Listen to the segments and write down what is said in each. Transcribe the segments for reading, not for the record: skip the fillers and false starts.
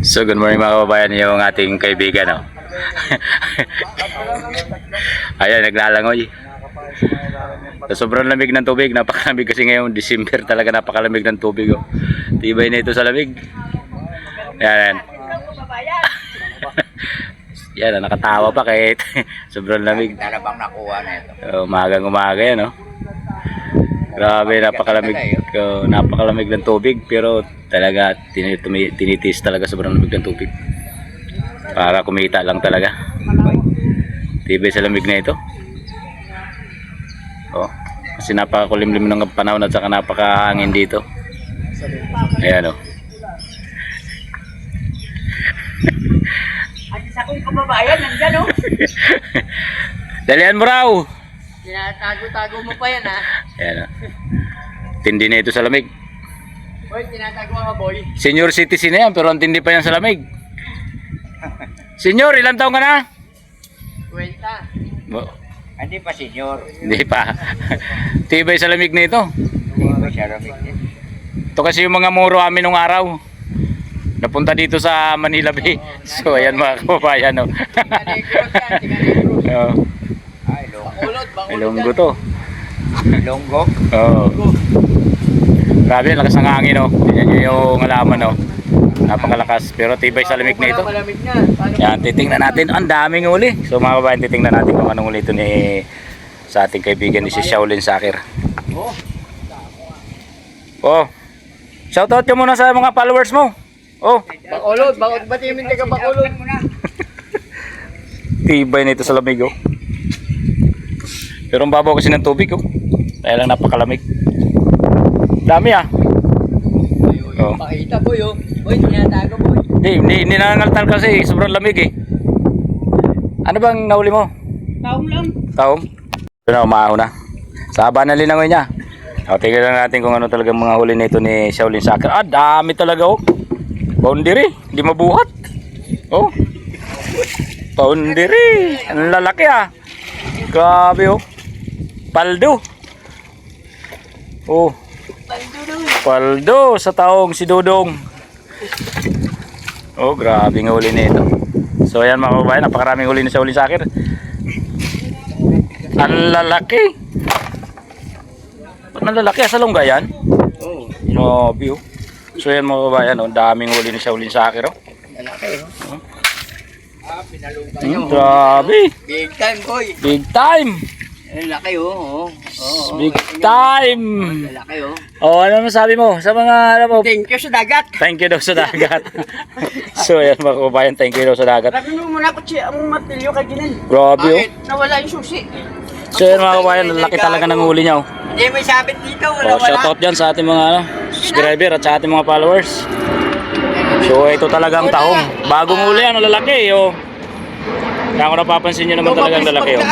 So good morning mga kababayan, yung ating kaibigan, no? Ayan, naglalangoy. So, sobrang lamig ng tubig, napakalamig kasi ngayon December, talaga napakalamig ng tubig, oh. Tibay na ito sa lamig. Ayan. Yan, nakatawa pa kahit sobrang lamig. Talabang nakuha na ito. Umagang umaga yan, no? Grabe, napakalamig. Napakalamig ng tubig, pero talaga tinitis talaga sobrang lamig ng tubig. Para kumita lang talaga. Tibay sa lamig na ito. Oh, kasi napakakulimlim ng panahon at saka napakahangin dito. Ayan, oh. At isa kong kababayan, nandyan, oh. Dalihan mo raw. Tinatago-tago mo pa yan, ha? Ayan, oh. Tindi na ito sa lamig. Boy, tinatago ka, boy. Senior citizen na yan, pero ang tindi pa yan sa lamig. Senyor, ilang taon ka na? Kwenta. Hindi pa senior. Hindi pa. Tibay sa lamig na ito. Hindi pa siya ramig din. Ito kasi yung mga muro amin nung araw. Napunta dito sa Manila Bay. So ayan mga kababayan, no. Oh. Ay, Bakulod, Ilonggo to. Ilonggo? Oo. Grabe, lakas ng hangin, no. Tingnan nyo yung halaman, no. Napakalakas, pero tibay sa lamig na ito. Yan, titingnan natin. Ang daming uli. So mga kababayan, titingnan natin kung anong uli ito sa ating kaibigan ni si Shaolin Soccer. Oh. Shoutout nyo muna sa mga followers mo. Oh. Bakulod, ba't yung hindi ka bakulod? Tibay na ito sa lamig, oh. Pero ang babaw kasi ng tubig, oh. Kaya lang napakalamig. Dami, ah. Oh. Pakita, boy, oh. Boy, tinatago, boy. Hindi nangangaltal kasi, sobrang lamig, eh. Ano bang nahuli mo? Taong lang. Taong? Ito na, umaho na. Sa haba na linangoy niya. O, tingnan lang natin kung ano talagang mga huli nito ni Shaolin Soccer. Ah, dami talaga, oh. Boundary, hindi mabuhat. Oh. Boundary. Ang lalaki, ah. Grabe, oh. Paldo. Oh. Paldo sa taong si Dudong. Oh, grabe ng huli nito. So ayan mga kababayan, napakaraming huli ni Shaolin Soccer. Ang lalaki. Ba't ang lalaki? Sa lungga yan? Oo. Grabe, oh. So ayan mga kababayan, oh, daming huli ni Shaolin Soccer, oh. Lalaki, oh. Pinalugan niyo. Grabe. Big time, boy. Big time. Lalaki, oh. Big time. Lalaki, oh. Oh, ano masabi mo sa mga ano mo? Thank you sa dagat. Thank you daw sa dagat. So ayan mga kababayan, thank you daw sa dagat. Sabi mo muna ko siya ang matilyo kay Ginen. Grabe, oh. Bakit? Nawala yung susi. So ayan mga kababayan, ang laki talaga ng huli niya, oh. Hindi may sabit dito, Oh, wala. shoutout dyan sa ating mga subscriber at sa ating mga followers. So ito talagang tahong. Bagong huli, ano, lalaki, oh. Kaya kung napapansin nyo naman talagang lalaki, oh.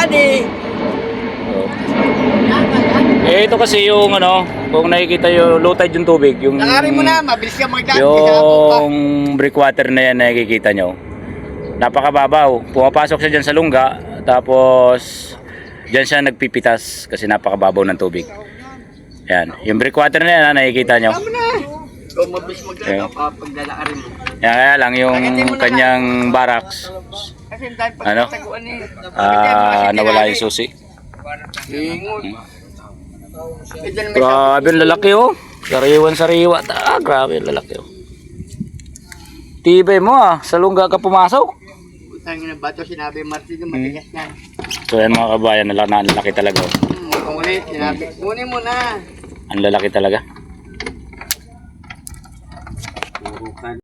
Eh ito kasi yung ano, kung nakikita yung low tide yung tubig, yung Nakari mo na, mabilis ka magdaan. yung breakwater na yan na nakikita nyo. Napakababaw. Pumapasok siya dyan sa lungga, tapos dyan siya nagpipitas kasi napakababaw ng tubig. Yan, yung breakwater na yan, nakikita nyo. Kung mabilis magdaan, paglalakarin mo. Yan, kaya lang yung kanyang barracks, Kasi dahil ano? pagkataguan eh. Nawala yung susi. Ingon. Grabe ang lalaki, oh. Sariwan-sariwa. Grabe ang lalaki, oh. Tibay mo, ah. Sa lungga ka pumasok. Utang na bato sinabi Martin yung matigas yan. So yan mga kabayan, ang lalaki talaga, oh. Ulit, sinabi. Kunin mo na. Ang lalaki talaga.